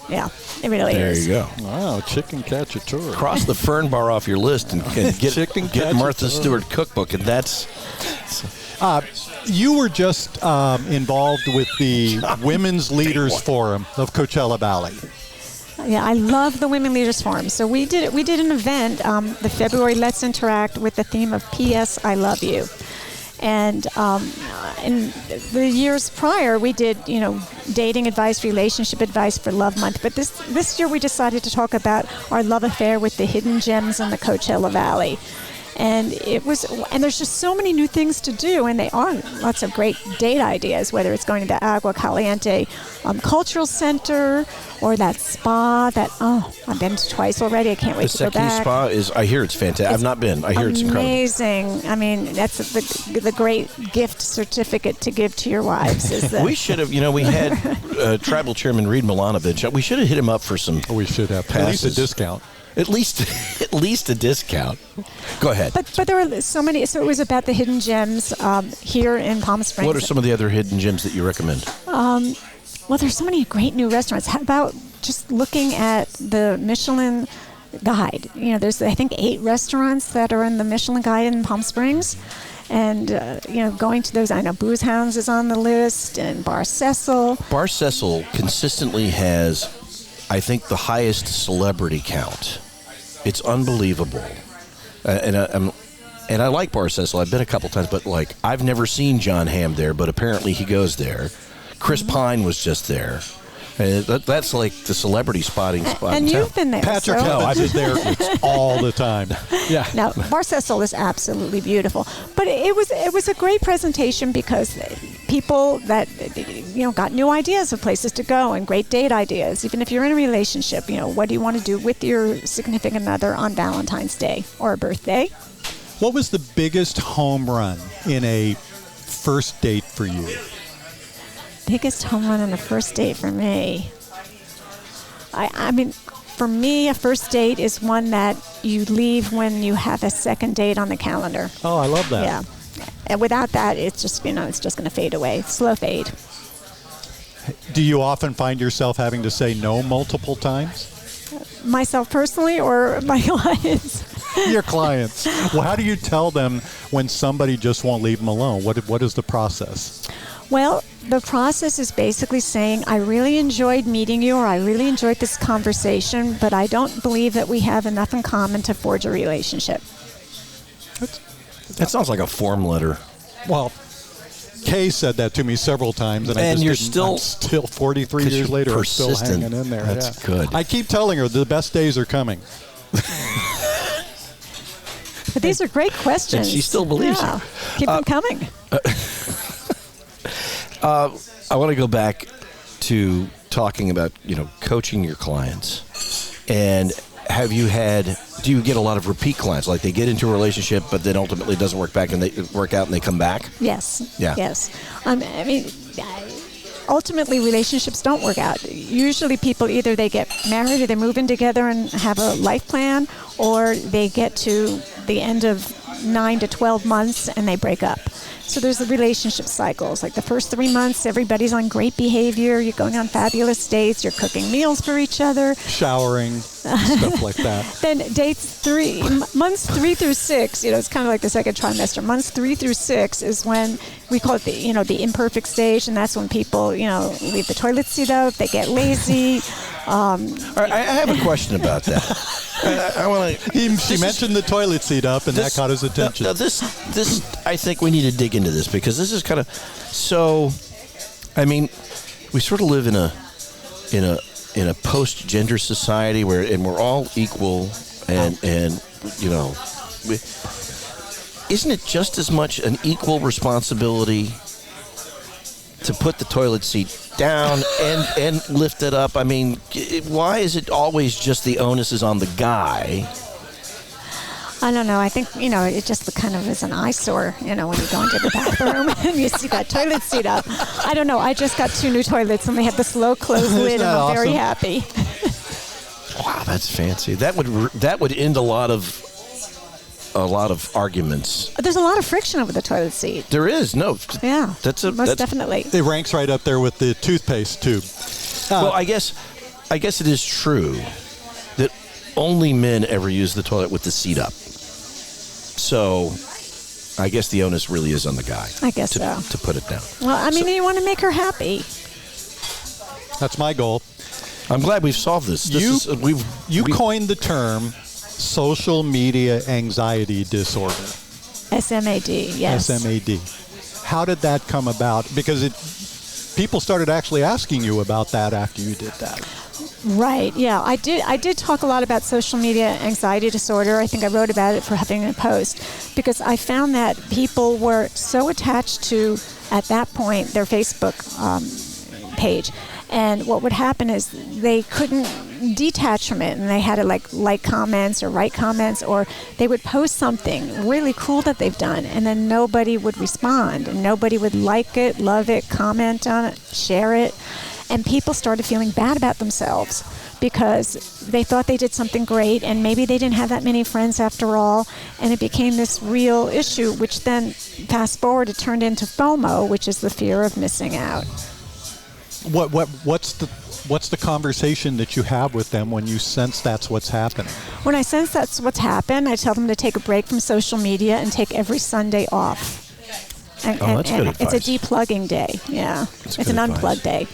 Yeah, it really is. There you go. Wow, chicken cacciatore. Cross the Fern Bar off your list and get Martha Stewart cookbook, and that's... You were just involved with the Women's Leaders Forum of Coachella Valley. Yeah, I love the Women Leaders Forum. So we did an event, the February Let's Interact, with the theme of P.S. I Love You. And in the years prior, we did, dating advice, relationship advice for Love Month. But this year we decided to talk about our love affair with the hidden gems in the Coachella Valley. And there's just so many new things to do, and they are lots of great date ideas, whether it's going to the Agua Caliente Cultural Center or that spa I've been to twice already. I can't wait to go back. The Spa is, I hear it's fantastic. I've not been. I hear it's incredible. Amazing. I mean, that's the great gift certificate to give to your wives. We should have, we had Tribal Chairman Reed Milanovich. We should have hit him up for some We should have. passes. At least a discount. At least a discount. Go ahead. But there were so many. So it was about the hidden gems here in Palm Springs. What are some of the other hidden gems that you recommend? Well, there's so many great new restaurants. How about just looking at the Michelin Guide? There's I think 8 restaurants that are in the Michelin Guide in Palm Springs. And, going to those, I know Booze Hounds is on the list, and Bar Cecil. Bar Cecil consistently has, I think, the highest celebrity count. It's unbelievable. And I like Bar Cecil. I've been a couple times, but I've never seen John Hamm there, but apparently he goes there. Chris Pine was just there. That's like the celebrity spotting spot. And you've been there. Patrick, no, I've been there all the time. Yeah. Now, Bar Cecil is absolutely beautiful, but it was a great presentation because people that got new ideas of places to go and great date ideas. Even if you're in a relationship, what do you want to do with your significant other on Valentine's Day or a birthday? What was the biggest home run in a first date for you? Biggest home run on a first date for me. I mean, for me, a first date is one that you leave when you have a second date on the calendar. Oh, I love that. Yeah. And without that, it's just, it's just going to fade away. Slow fade. Do you often find yourself having to say no multiple times? Myself personally or my clients? Your clients. Well, how do you tell them when somebody just won't leave them alone? What is the process? Well, the process is basically saying, I really enjoyed meeting you, or I really enjoyed this conversation, but I don't believe that we have enough in common to forge a relationship. That sounds like a form letter. Well, Kay said that to me several times, and I'm still 43 years later, I'm still hanging in there. That's good. I keep telling her the best days are coming. But these are great questions. And she still believes you. Keep them coming. I want to go back to talking about, coaching your clients. And do you get a lot of repeat clients? Like they get into a relationship, but then ultimately it doesn't work out and they come back? Yes. Yeah. Yes. Ultimately, relationships don't work out. Usually people either they get married or they move in together and have a life plan, or they get to the end of 9 to 12 months and they break up. So there's the relationship cycles. Like the first 3 months, everybody's on great behavior. You're going on fabulous dates. You're cooking meals for each other. Showering, stuff like that. Then months 3 through 6, it's kind of like the second trimester. Months 3 through 6 is when we call it the imperfect stage. And that's when people, leave the toilet seat up. They get lazy. All right, I have a question about that. I want to. She mentioned the toilet seat up, and that caught his attention. Now this, I think we need to dig into this because this is kind of so. I mean, we sort of live in a post-gender society and we're all equal, and you know, isn't it just as much an equal responsibility to put the toilet seat down and lift it up? I mean, why is it always just the onus is on the guy? I don't know. I think, it just kind of is an eyesore, when you go into the bathroom and you see that toilet seat up. I don't know. I just got 2 new toilets and they have the slow close lid and I'm very happy. Wow, that's fancy. That would end a lot of arguments. There's a lot of friction over the toilet seat. There is. No. Yeah. Most definitely. It ranks right up there with the toothpaste tube. Well, I guess it is true that only men ever use the toilet with the seat up. So, I guess the onus really is on the guy. I guess so. To put it down. Well, you want to make her happy. That's my goal. I'm glad we've solved this. You coined the term social media anxiety disorder. SMAD, yes. SMAD. How did that come about? Because people started actually asking you about that after you did that. Right. Yeah, I did talk a lot about social media anxiety disorder. I think I wrote about it for Huffington Post because I found that people were so attached to, at that point, their Facebook page. And what would happen is they couldn't detach from it, and they had to like comments or write comments, or they would post something really cool that they've done, and then nobody would respond, and nobody would like it, love it, comment on it, share it. And people started feeling bad about themselves because they thought they did something great and maybe they didn't have that many friends after all. And it became this real issue, which then, fast forward, it turned into FOMO, which is the fear of missing out. What's the conversation that you have with them when you sense that's what's happening? When I sense that's what's happened, I tell them to take a break from social media and take every Sunday off. That's good advice. It's a depulugging day. Yeah, it's an unplug day.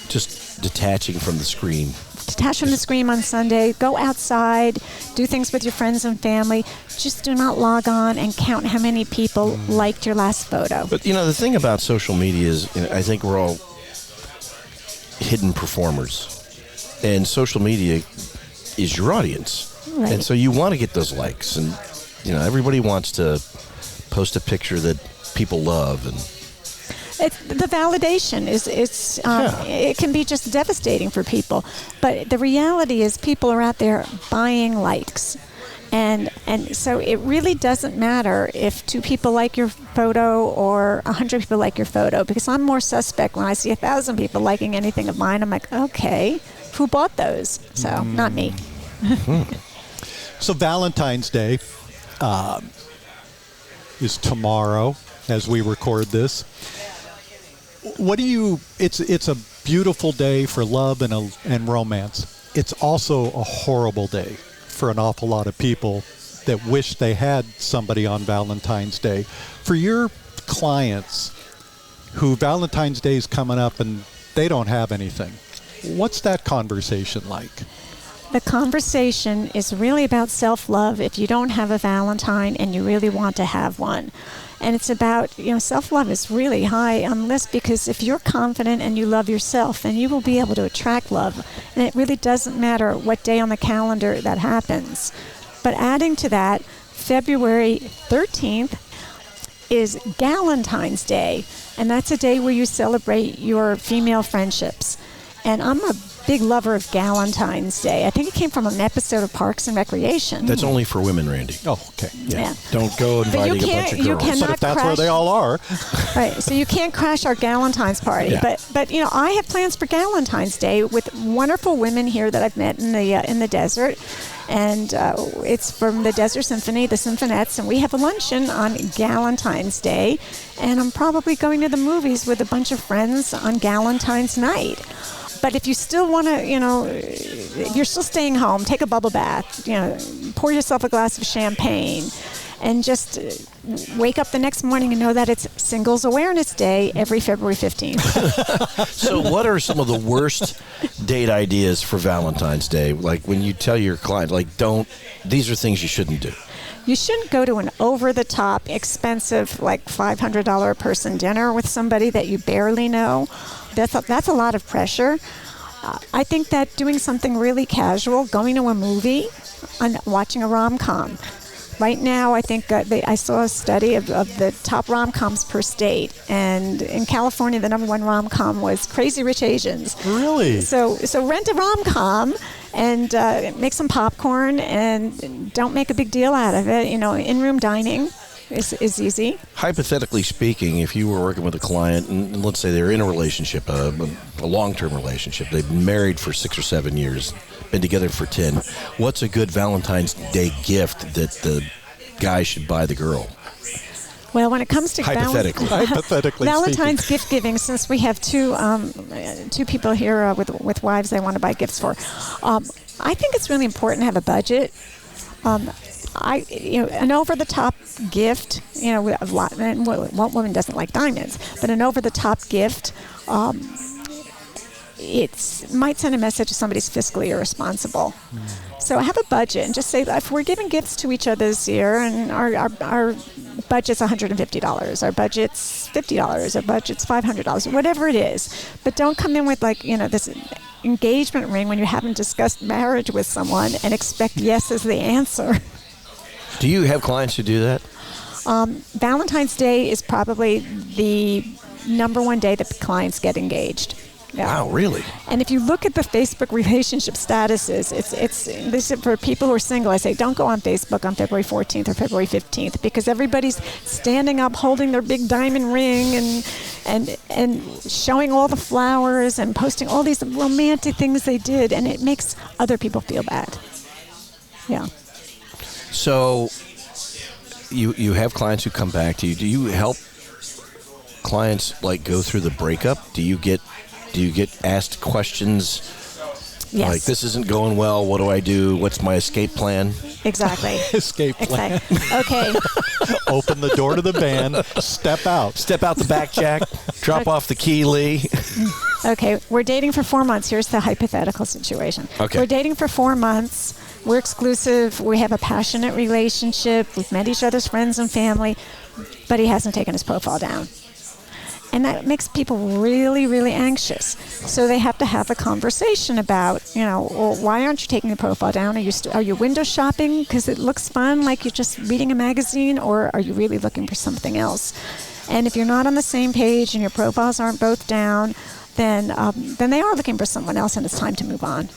Just detaching from the screen. Detach from the screen on Sunday. Go outside. Do things with your friends and family. Just do not log on and count how many people liked your last photo. But, the thing about social media is I think we're all hidden performers. And social media is your audience. Right. And so you want to get those likes. And, everybody wants to post a picture that people love. And the validation it can be just devastating for people. But the reality is people are out there buying likes. And so it really doesn't matter if 2 people like your photo or 100 people like your photo, because I'm more suspect when I see 1,000 people liking anything of mine. I'm like, okay, who bought those? So not me. So Valentine's Day is tomorrow as we record this. It's a beautiful day for love and romance. It's also a horrible day for an awful lot of people that wish they had somebody on Valentine's Day. For your clients who Valentine's Day is coming up and they don't have anything, what's that conversation like? The conversation is really about self-love if you don't have a Valentine and you really want to have one. And it's about, self-love is really high on the list because if you're confident and you love yourself, then you will be able to attract love. And it really doesn't matter what day on the calendar that happens. But adding to that, February 13th is Galentine's Day. And that's a day where you celebrate your female friendships. And I'm a big lover of Galentine's Day. I think it came from an episode of Parks and Recreation. That's only for women, Randy. Oh, okay. Yeah. Don't go inviting a bunch of girls. But if that's where they all are. Right. So you can't crash our Galentine's party. Yeah. But I have plans for Galentine's Day with wonderful women here that I've met in the desert. And it's from the Desert Symphony, the Symphonettes, and we have a luncheon on Galentine's Day. And I'm probably going to the movies with a bunch of friends on Galentine's night. But if you still want to, if you're still staying home, take a bubble bath, pour yourself a glass of champagne and just wake up the next morning and know that it's Singles Awareness Day every February 15th. So what are some of the worst date ideas for Valentine's Day? Like when you tell your client, like, these are things you shouldn't do. You shouldn't go to an over-the-top, expensive, like $500 a person dinner with somebody that you barely know. That's a lot of pressure. I think that doing something really casual, going to a movie and watching a rom-com. Right now, I think I saw a study of the top rom-coms per state, and in California, the number one rom-com was Crazy Rich Asians. Really? So rent a rom-com and make some popcorn, and don't make a big deal out of it. In-room dining is easy. Hypothetically speaking, if you were working with a client, and let's say they're in a relationship, a long-term relationship, they've been married for 6 or 7 years, been together for 10, what's a good Valentine's Day gift that the guy should buy the girl? Well, when it comes to hypothetically Valentine's speaking. gift giving, since we have two people here with wives they want to buy gifts for, I think it's really important to have a budget. An over-the-top gift, what woman doesn't like diamonds? But an over-the-top gift, it might send a message if somebody's fiscally irresponsible. So have a budget and just say, if we're giving gifts to each other this year, and our budget's $150, our budget's $50, our budget's $500, whatever it is. But don't come in with this engagement ring when you haven't discussed marriage with someone and expect yes as the answer. Do you have clients who do that? Valentine's Day is probably the number one day that clients get engaged. Yeah. Wow, really? And if you look at the Facebook relationship statuses, this is for people who are single. I say don't go on Facebook on February 14th or February 15th because everybody's standing up, holding their big diamond ring, and showing all the flowers and posting all these romantic things they did, and it makes other people feel bad. Yeah. So you have clients who come back to you. Do you help clients go through the breakup? Do you get asked questions? Yes. Like, this isn't going well. What do I do? What's my escape plan? Exactly. Escape plan. Okay. Open the door to the van. Step out. Step out the back, Jack. Drop off the key, Lee. Okay. We're dating for 4 months. Here's the hypothetical situation. Okay. We're dating for 4 months. We're exclusive. We have a passionate relationship. We've met each other's friends and family, but he hasn't taken his profile down. And that makes people really, really anxious. So they have to have a conversation about, well, why aren't you taking the profile down? Are you window shopping because it looks fun, like you're just reading a magazine, or are you really looking for something else? And if you're not on the same page and your profiles aren't both down, then they are looking for someone else, and it's time to move on.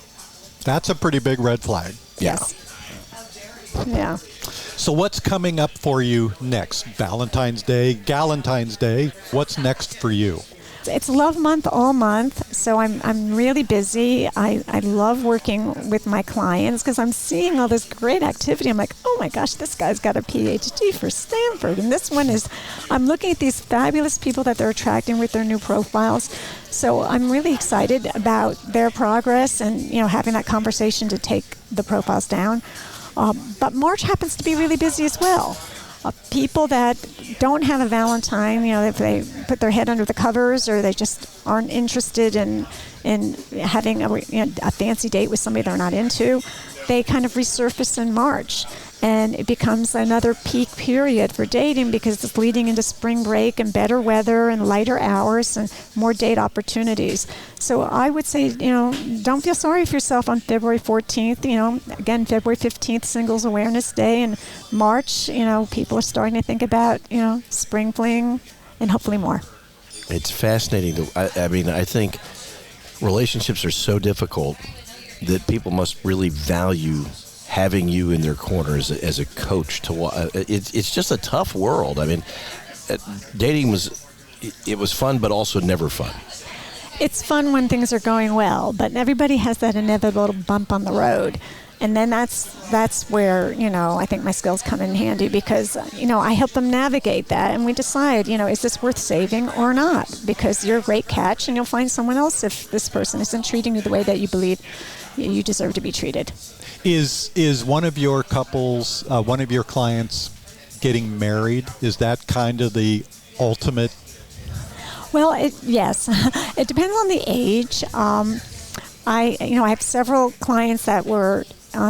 That's a pretty big red flag. Yeah. Yes. Yeah. So what's coming up for you next? Valentine's Day, Galentine's Day. What's next for you? It's Love Month all month, so I'm really busy. I love working with my clients because I'm seeing all this great activity. I'm like, oh my gosh, this guy's got a PhD for Stanford, and this one is. I'm looking at these fabulous people that they're attracting with their new profiles. So I'm really excited about their progress and having that conversation to take the profiles down. But March happens to be really busy as well. People that don't have a Valentine, if they put their head under the covers or they just aren't interested in having a fancy date with somebody they're not into, they kind of resurface in March. And it becomes another peak period for dating because it's leading into spring break and better weather and lighter hours and more date opportunities. So I would say, don't feel sorry for yourself on February 14th. Again, February 15th, Singles Awareness Day. And March, people are starting to think about, spring fling and hopefully more. It's fascinating. I think relationships are so difficult that people must really value having you in their corner as a coach. It's just a tough world. I mean, dating was fun, but also never fun. It's fun when things are going well, but everybody has that inevitable bump on the road. And then that's where, I think my skills come in handy because, I help them navigate that and we decide, is this worth saving or not? Because you're a great catch and you'll find someone else if this person isn't treating you the way that you believe you deserve to be treated. Is one of your couples, one of your clients getting married? Is that kind of the ultimate? Well, yes. It depends on the age. I have several clients that were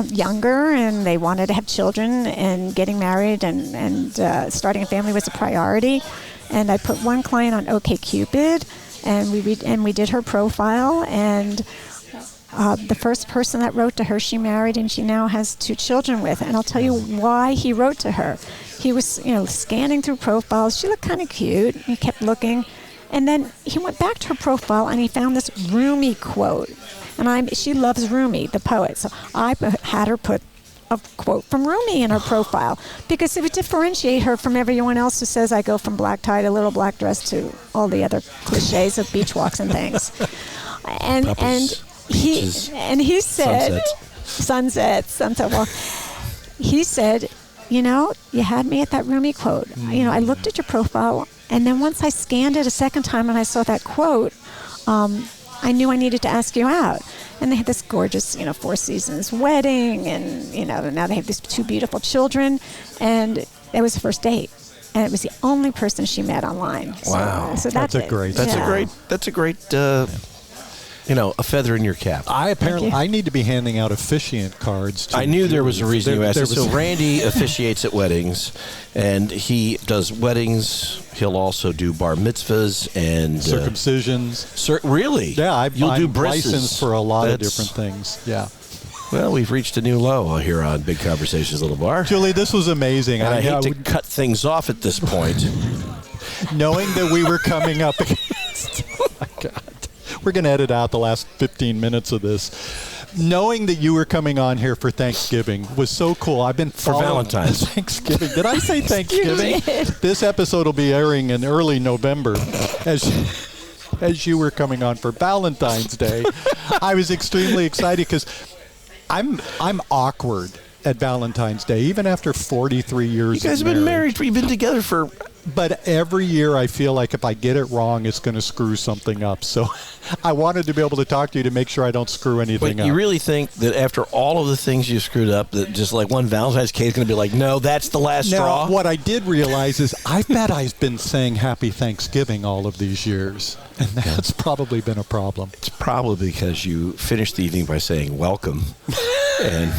younger and they wanted to have children, and getting married and starting a family was a priority. And I put one client on OkCupid, and we did her profile, and the first person that wrote to her, she married, and she now has 2 children with. And I'll tell you why he wrote to her. He was, scanning through profiles. She looked kind of cute. He kept looking. And then he went back to her profile, and he found this Rumi quote. And she loves Rumi, the poet. So I had her put a quote from Rumi in her profile, because it would differentiate her from everyone else who says, I go from black tie to little black dress to all the other cliches of beach walks and things. He said, sunset. Well, he said, you had me at that Rumi quote. I looked at your profile, and then once I scanned it a second time and I saw that quote, I knew I needed to ask you out. And they had this gorgeous, 4 Seasons wedding, and, now they have these 2 beautiful children, and it was the first date. And it was the only person she met online. Wow. So that's a great a feather in your cap. I need to be handing out officiant cards. I knew there was a reason you asked. So Randy officiates at weddings, and he does weddings. He'll also do bar mitzvahs and circumcisions. Really? Yeah, I'm do brisses. Licensed for a lot of different things. Yeah. Well, we've reached a new low here on Big Conversations Little Bar. Julie, this was amazing. And I hate to cut things off at this point. Knowing that we were coming up against... Oh, my God. We're going to edit out the last 15 minutes of this. Knowing that you were coming on here for Thanksgiving was so cool. I've been for Valentine's. Thanksgiving. Did I say Thanksgiving? You did. This episode will be airing in early November. As you were coming on for Valentine's Day, I was extremely excited because I'm awkward at Valentine's Day, even after 43 years. You guys have been married. You've been together for. But every year I feel like if I get it wrong, it's going to screw something up. So I wanted to be able to talk to you to make sure I don't screw anything up. You really think that after all of the things you screwed up, that just like one Valentine's cake is going to be like, no, that's the last straw? Now, what I did realize is I bet I've been saying Happy Thanksgiving all of these years. And that's probably been a problem. It's probably because you finished the evening by saying welcome. And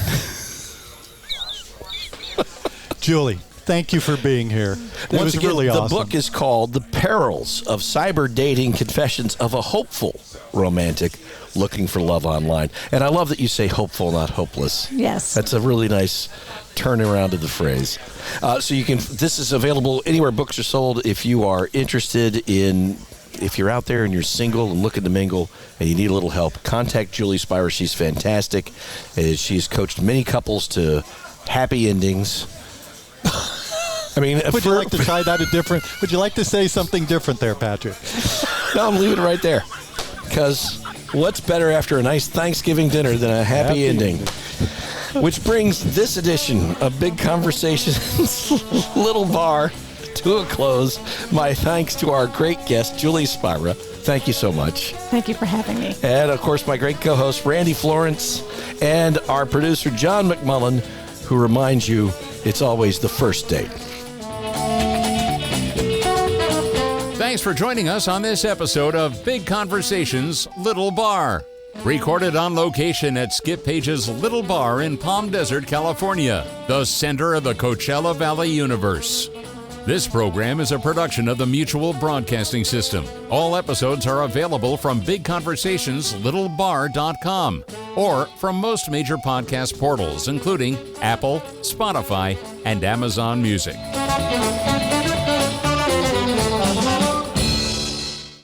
Julie, thank you for being here. It was really awesome. The book is called The Perils of Cyber-Dating, Confessions of a Hopeful Romantic Looking for Love Online. And I love that you say hopeful, not hopeless. Yes. That's a really nice turnaround of the phrase. So this is available anywhere books are sold. If you are interested in, if you're out there and you're single and looking to mingle and you need a little help, contact Julie Spira. She's fantastic. She's coached many couples to happy endings. I mean, would you like to try that would you like to say something different there, Patrick? No, I'm leaving it right there. Because what's better after a nice Thanksgiving dinner than a happy ending? Which brings this edition of Big Conversations Little Bar to a close. My thanks to our great guest, Julie Spira. Thank you so much. Thank you for having me. And, of course, my great co-host, Randy Florence, and our producer, John McMullen, who reminds you it's always the first date. Thanks for joining us on this episode of Big Conversations Little Bar. Recorded on location at Skip Paige's Little Bar in Palm Desert, California, the center of the Coachella Valley Universe. This program is a production of the Mutual Broadcasting System. All episodes are available from BigConversationsLittleBar.com or from most major podcast portals, including Apple, Spotify, and Amazon Music.